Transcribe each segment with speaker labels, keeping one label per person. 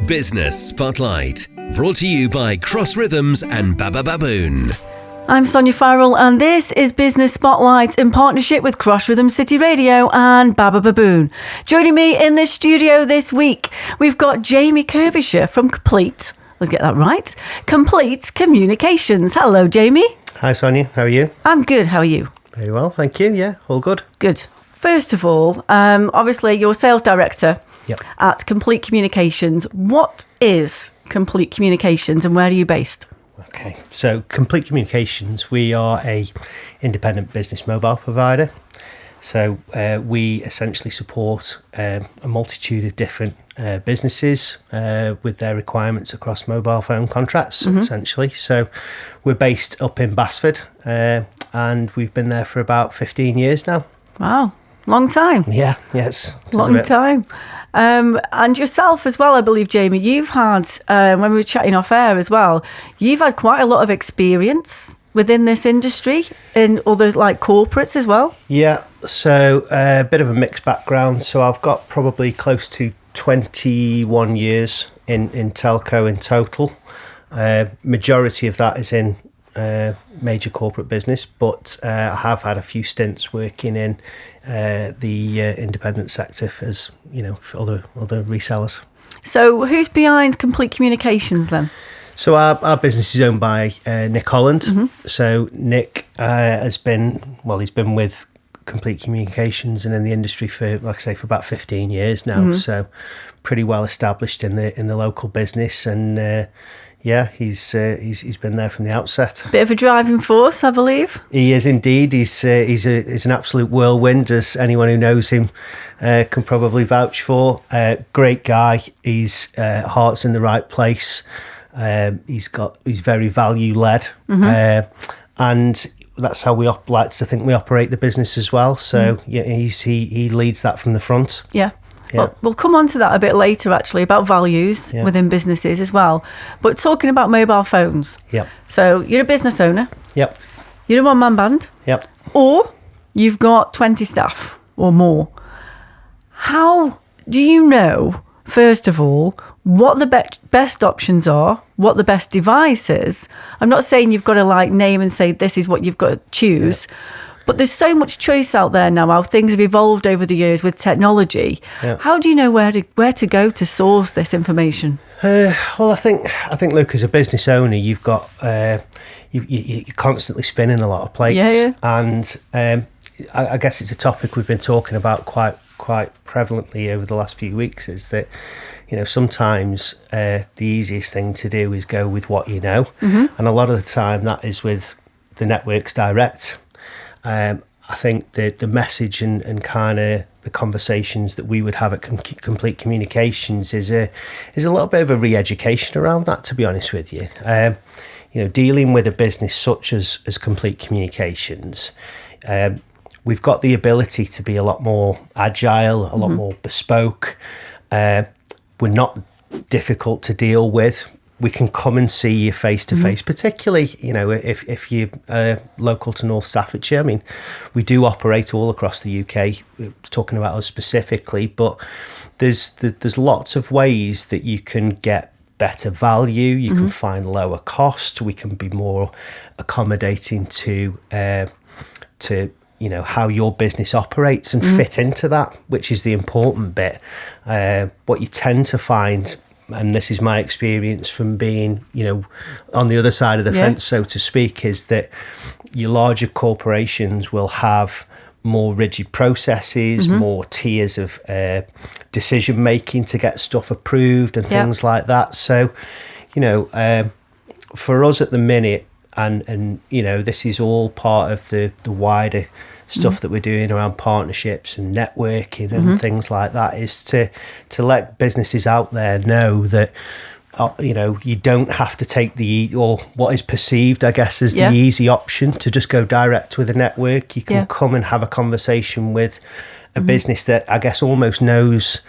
Speaker 1: Business Spotlight, brought to you by Cross Rhythms and Baba Baboon.
Speaker 2: I'm Sonya Farrall and this is Business Spotlight in partnership with Cross Rhythms City Radio and Baba Baboon. Joining me in the studio this week, we've got Jamie Kirbyshire from Complete. Let's get that right. Complete Communications. Hello, Jamie.
Speaker 3: Hi, Sonya. How are you?
Speaker 2: I'm good. How are you?
Speaker 3: Very well, thank you. Yeah, all good.
Speaker 2: Good. First of all, obviously you're sales director at Complete Communications. What is Complete Communications and where are you based?
Speaker 3: Okay, so Complete Communications, we are a independent business mobile provider. So we essentially support a multitude of different businesses with their requirements across mobile phone contracts, essentially. So we're based up in Basford and we've been there for about 15 years now.
Speaker 2: Wow, long time.
Speaker 3: Yeah, yes.
Speaker 2: Long time. And yourself as well, I believe, Jamie, you've had, when we were chatting off air as well, you've had quite a lot of experience within this industry in other like corporates as well. Yeah,
Speaker 3: so a bit of a mixed background. So I've got probably close to 21 years in telco in total. Majority of that is in major corporate business, but I have had a few stints working in the independent sector as for other resellers. So
Speaker 2: who's behind Complete Communications then?
Speaker 3: So our business is owned by Nick Holland. So Nick he's been with Complete Communications and in the industry for, like I say, for about 15 years now. So pretty well established in the local business, and he's been there from the outset.
Speaker 2: Bit of a driving force, I believe.
Speaker 3: He is indeed. He's an absolute whirlwind, as anyone who knows him can probably vouch for. Great guy. His heart's in the right place. He's very value led, and that's how we like to think we operate the business as well. So he leads that from the front.
Speaker 2: Yeah. Well, we'll come on to that a bit later, actually, about values within businesses as well. But talking about mobile phones.
Speaker 3: Yep.
Speaker 2: So you're a business owner.
Speaker 3: Yep.
Speaker 2: You're a one-man band.
Speaker 3: Yep.
Speaker 2: Or you've got 20 staff or more. How do you know, first of all, what the best options are, what the best device is? I'm not saying you've got to name and say this is what you've got to choose. Yeah. But there's so much choice out there now, how things have evolved over the years with technology. Yeah. How do you know where to go to source this information?
Speaker 3: Well, I think, look, as a business owner, you've got you're constantly spinning a lot of plates, and I guess it's a topic we've been talking about quite prevalently over the last few weeks. Is that sometimes the easiest thing to do is go with what you know, and a lot of the time that is with the networks direct. I think the message and kind of the conversations that we would have at Complete Communications is a little bit of a re-education around that, to be honest with you. Dealing with a business such as Complete Communications, we've got the ability to be a lot more agile, a lot more bespoke. We're not difficult to deal with. We can come and see you face to face, particularly, if you're local to North Staffordshire. I mean, we do operate all across the UK, talking about us specifically, but there's lots of ways that you can get better value. You can find lower cost. We can be more accommodating to how your business operates and fit into that, which is the important bit. What you tend to find, and this is my experience from being, on the other side of the fence, so to speak, is that your larger corporations will have more rigid processes, more tiers of decision making to get stuff approved and things like that. So, for us at the minute, and this is all part of the wider stuff that we're doing around partnerships and networking and things like that, is to let businesses out there know that you don't have to take or what is perceived, I guess, as the easy option to just go direct with a network. You can come and have a conversation with a business that I guess almost knows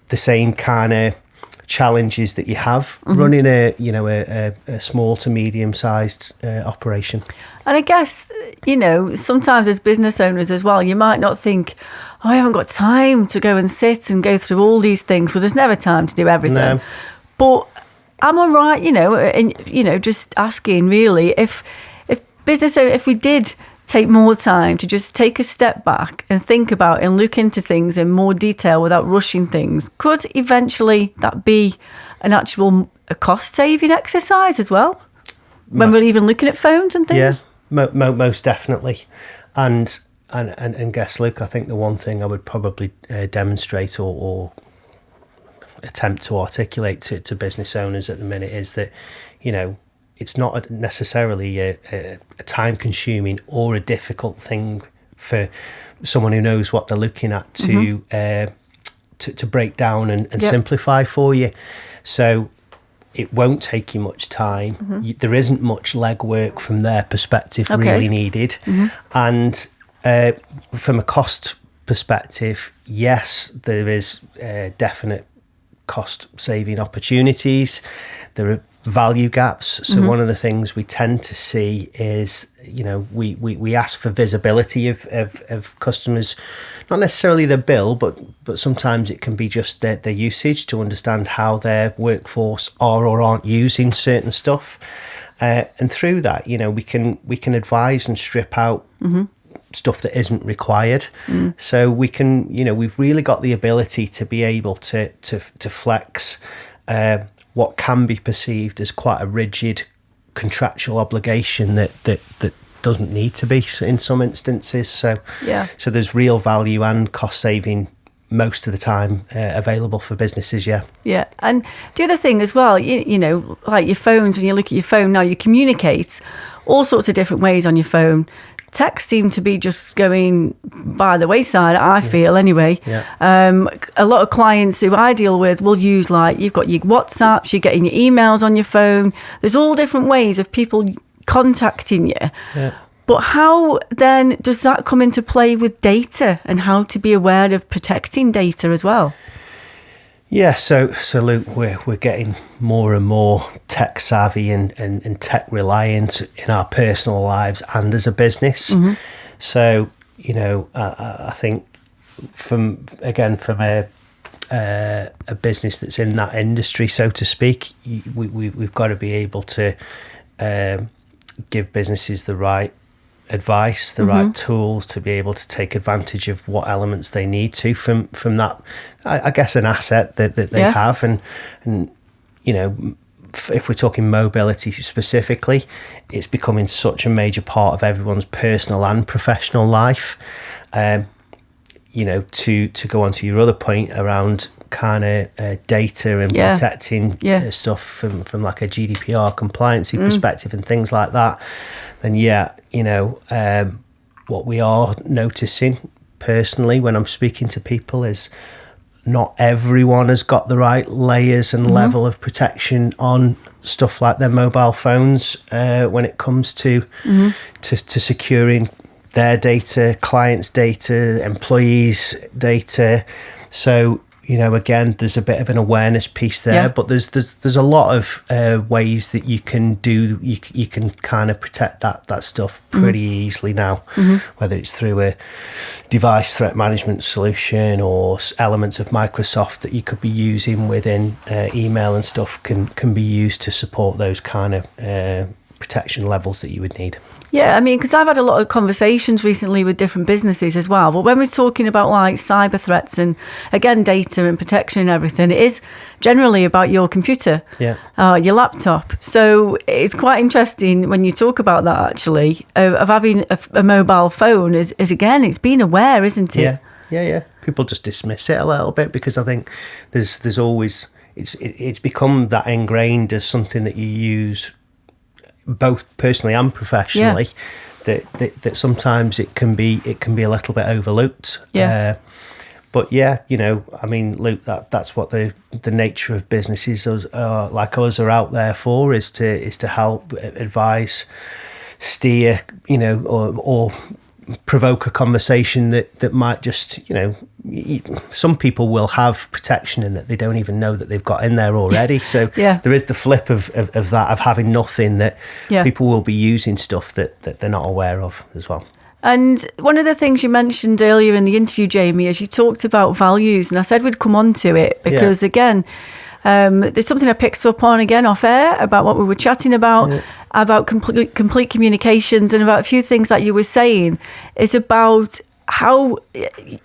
Speaker 3: the same kind of challenges that you have running a small to medium sized operation.
Speaker 2: And I guess, sometimes as business owners as well, you might not think, I haven't got time to go and sit and go through all these things, because there's never time to do everything. No. But am I right, just asking really, if we did take more time to just take a step back and think about and look into things in more detail without rushing things, could eventually that be a cost-saving exercise as well? When we're even looking at phones and things?
Speaker 3: Yeah, most definitely. And guess, Luke, I think the one thing I would probably demonstrate or attempt to articulate to business owners at the minute is that, it's not necessarily a time-consuming or a difficult thing for someone who knows what they're looking at to break down and simplify for you. So it won't take you much time. There isn't much legwork from their perspective really needed. And from a cost perspective, yes, there is definite cost-saving opportunities. There are value gaps. So one of the things we tend to see is, we ask for visibility of customers, not necessarily the bill, but sometimes it can be just their usage, to understand how their workforce are or aren't using certain stuff. And through that, we can advise and strip out stuff that isn't required. So we can, we've really got the ability to be able to flex what can be perceived as quite a rigid contractual obligation that doesn't need to be in some instances. So there's real value and cost saving most of the time available for businesses. Yeah. And the other thing as well, like your phones, when you look at your phone now, you communicate all sorts of different ways on your phone. Texts seem to be just going by the wayside, I feel anyway. A lot of clients who I deal with will use, like, you've got your WhatsApps, you're getting your emails on your phone. There's all different ways of people contacting you. But how then does that come into play with data and how to be aware of protecting data as well? Yeah, so Luke, we're getting more and more tech savvy and tech reliant in our personal lives and as a business. So, I think from a business that's in that industry, so to speak, we've got to be able to give businesses the right advice, the right tools to be able to take advantage of what elements they need to from that, I guess, an asset that they have. And if we're talking mobility specifically, it's becoming such a major part of everyone's personal and professional life. To go on to your other point around kind of data and protecting stuff from like a GDPR compliancy perspective and things like that, then what we are noticing personally when I'm speaking to people is not everyone has got the right layers and level of protection on stuff like their mobile phones when it comes to securing their data, clients' data, employees' data. So, again, there's a bit of an awareness piece there, but there's a lot of ways that you can do. You can kind of protect that stuff pretty easily now, whether it's through a device threat management solution or elements of Microsoft that you could be using within email and stuff can be used to support those kind of protection levels that you would need.
Speaker 2: Yeah, I mean, because I've had a lot of conversations recently with different businesses as well. But when we're talking about like cyber threats and, again, data and protection and everything, it is generally about your computer, your laptop. So it's quite interesting when you talk about that, actually, of having a mobile phone is again, it's being aware, isn't it?
Speaker 3: Yeah. People just dismiss it a little bit because I think there's always, it's become that ingrained as something that you use both personally and professionally, that sometimes it can be a little bit overlooked. But I mean, Luke, that's what the nature of businesses like us are out there for, is to help advise, steer, or provoke a conversation that might just, some people will have protection in that they don't even know that they've got in there already. So there is the flip of that, of having nothing, that people will be using stuff that they're not aware of as well.
Speaker 2: And one of the things you mentioned earlier in the interview, Jamie, is you talked about values, and I said we'd come on to it because, again, There's something I picked up on again off air about what we were chatting about complete communications, and about a few things that you were saying is about how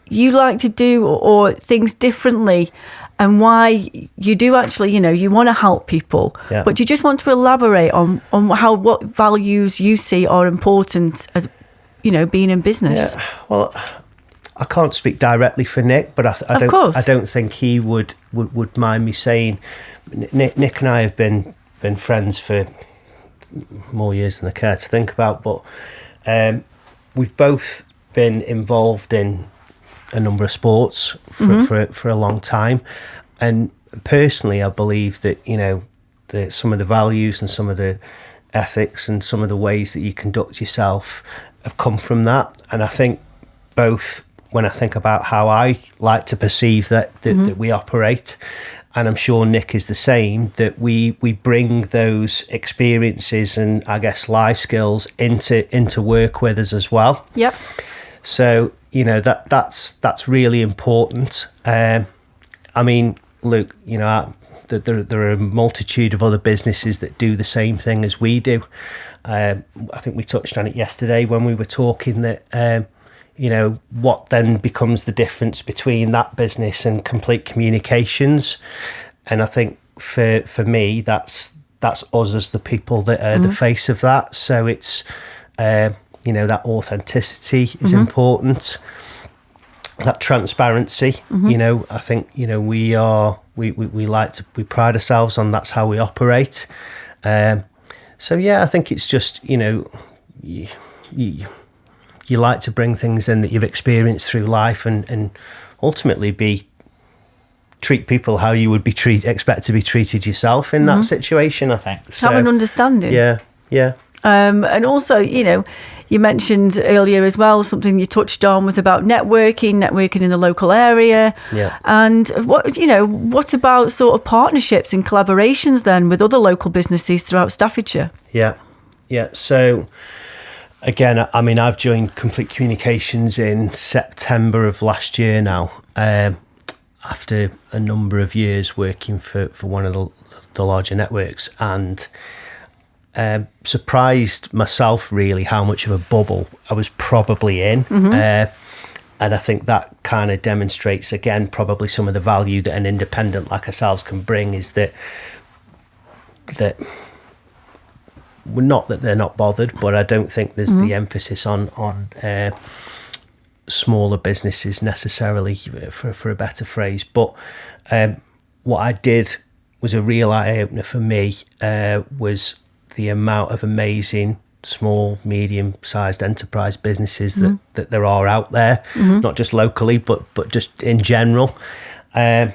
Speaker 2: you like to do or things differently, and why you do actually, you want to help people, but you just want to elaborate on what values you see are important as, being in business.
Speaker 3: Yeah. Well, I can't speak directly for Nick, but I don't think he would mind me saying. Nick and I have been friends for more years than I care to think about, but we've both been involved in a number of sports for a long time, and personally I believe that some of the values and some of the ethics and some of the ways that you conduct yourself have come from that. And I think both, when I think about how I like to perceive that we operate, and I'm sure Nick is the same, that we bring those experiences and I guess life skills into work with us as well.
Speaker 2: Yep.
Speaker 3: So that's really important. I mean, Luke, there are a multitude of other businesses that do the same thing as we do. I think we touched on it yesterday when we were talking that what then becomes the difference between that business and complete communications. And I think for me, that's us as the people that are the face of that. So it's that authenticity is important, that transparency. I think we pride ourselves on, that's how we operate. So I think it's just you like to bring things in that you've experienced through life, and ultimately treat people how you would expect to be treated yourself in that situation, I think. So,
Speaker 2: have an understanding.
Speaker 3: Yeah.
Speaker 2: And also, you mentioned earlier as well, something you touched on was about networking in the local area.
Speaker 3: Yeah.
Speaker 2: And what about sort of partnerships and collaborations then with other local businesses throughout Staffordshire?
Speaker 3: Yeah. So again, I mean, I've joined Complete Communications in September of last year now, after a number of years working for one of the larger networks, and surprised myself really how much of a bubble I was probably in. And I think that kind of demonstrates again probably some of the value that an independent like ourselves can bring, is that not that they're not bothered, but I don't think there's the emphasis on smaller businesses necessarily, for a better phrase. But what I did was a real eye-opener for me, was the amount of amazing small, medium-sized enterprise businesses that there are out there, not just locally, but just in general. And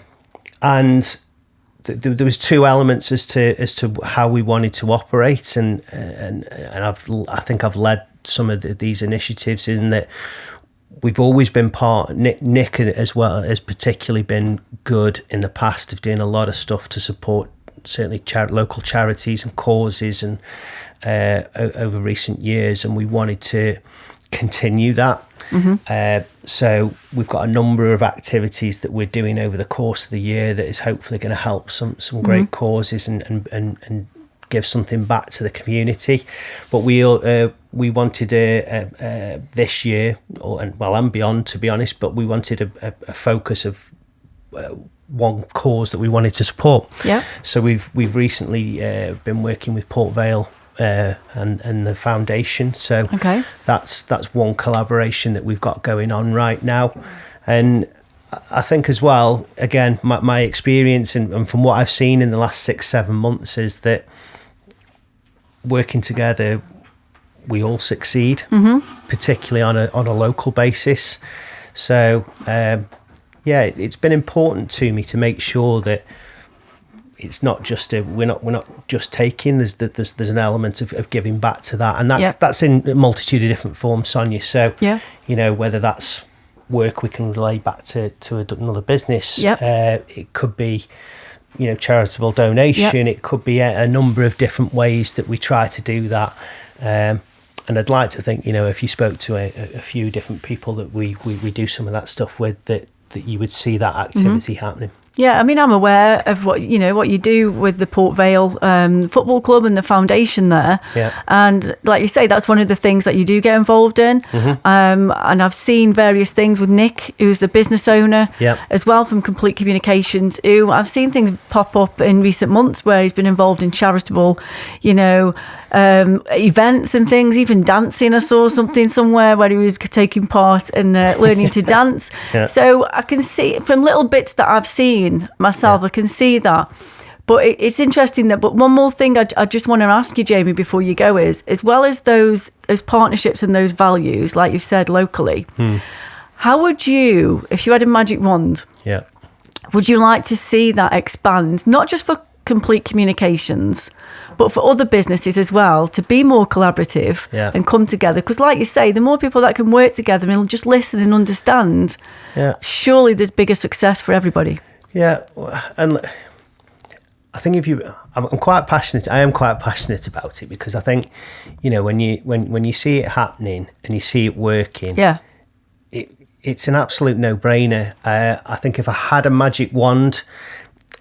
Speaker 3: there was two elements as to how we wanted to operate, and I think I've led some of these initiatives in that. We've always been Nick as well has particularly been good in the past of doing a lot of stuff to support certainly local charities and causes, and over recent years, and we wanted to continue that. So we've got a number of activities that we're doing over the course of the year that is hopefully going to help some great causes and give something back to the community. But we wanted this year, and beyond, to be honest, but we wanted a focus of one cause that we wanted to support. Yeah. So we've recently been working with Port Vale and the foundation. So that's one collaboration that we've got going on right now. And I think as well, again, my experience and from what I've seen in the last 6-7 months is that working together, we all succeed, particularly on a local basis. So it's been important to me to make sure that it's not just we're not just taking. There's an element of giving back to that, and that's in a multitude of different forms, Sonya. So whether that's work we can relay back to another business, it could be charitable donation, it could be a number of different ways that we try to do that. And I'd like to think, if you spoke to a few different people that we do some of that stuff with, that you would see that activity happening.
Speaker 2: Yeah, I mean, I'm aware of what you do with the Port Vale Football Club and the foundation there.
Speaker 3: Yeah.
Speaker 2: And like you say, that's one of the things that you do get involved in.
Speaker 3: Mm-hmm.
Speaker 2: And I've seen various things with Nick, who's the business owner, as well, from Complete Communications, who I've seen things pop up in recent months where he's been involved in charitable, events and things, even dancing. I saw something somewhere where he was taking part in learning to dance.
Speaker 3: Yeah.
Speaker 2: So I can see from little bits that I've seen myself, I can see that. But it's interesting that. But one more thing I just want to ask you, Jamie, before you go is, as well as those partnerships and those values, like you said, locally, how would you, if you had a magic wand, would you like to see that expand, not just for Complete Communications, but for other businesses as well, to be more collaborative and come together? Because like you say, the more people that can work together and just listen and understand, surely there's bigger success for everybody.
Speaker 3: Yeah, and I think I'm quite passionate. I am quite passionate about it, because I think, when you see it happening and you see it working, it's an absolute no-brainer. I think if I had a magic wand,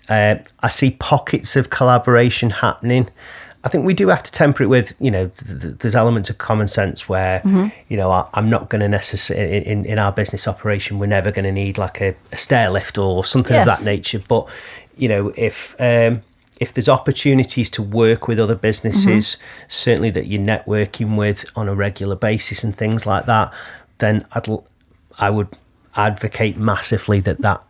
Speaker 3: I see pockets of collaboration happening. I think we do have to temper it with, there's elements of common sense where, I'm not going to necessarily, in our business operation, we're never going to need like a stair lift or something of that nature. But, if there's opportunities to work with other businesses, certainly that you're networking with on a regular basis and things like that, then I would advocate massively that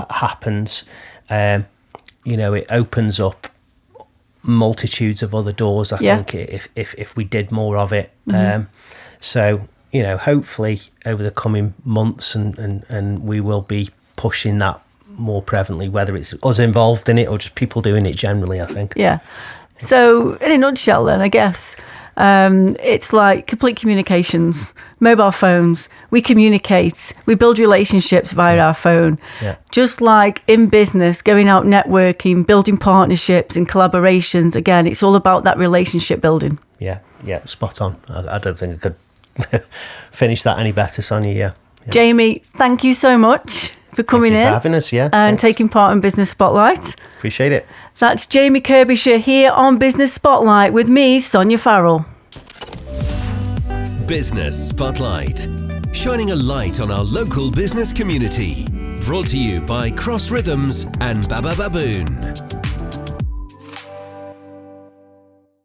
Speaker 3: happens. It opens up multitudes of other doors, I think, if we did more of it. So hopefully over the coming months and we will be pushing that more prevalently, whether it's us involved in it or just people doing it generally, I think. So
Speaker 2: in a nutshell then, I guess it's like Complete Communications, mobile phones, we communicate, we build relationships via our phone. Just like in business, going out networking, building partnerships and collaborations, again, it's all about that relationship building.
Speaker 3: Yeah, spot on. I don't think I could finish that any better, Sonya.
Speaker 2: Jamie, thank you so much for coming in,
Speaker 3: for having us, and
Speaker 2: thanks. Taking part in Business Spotlight.
Speaker 3: Appreciate it.
Speaker 2: That's Jamie Kirbyshire here on Business Spotlight with me, Sonya Farrall.
Speaker 1: Business Spotlight, shining a light on our local business community. Brought to you by Cross Rhythms and Baba Baboon.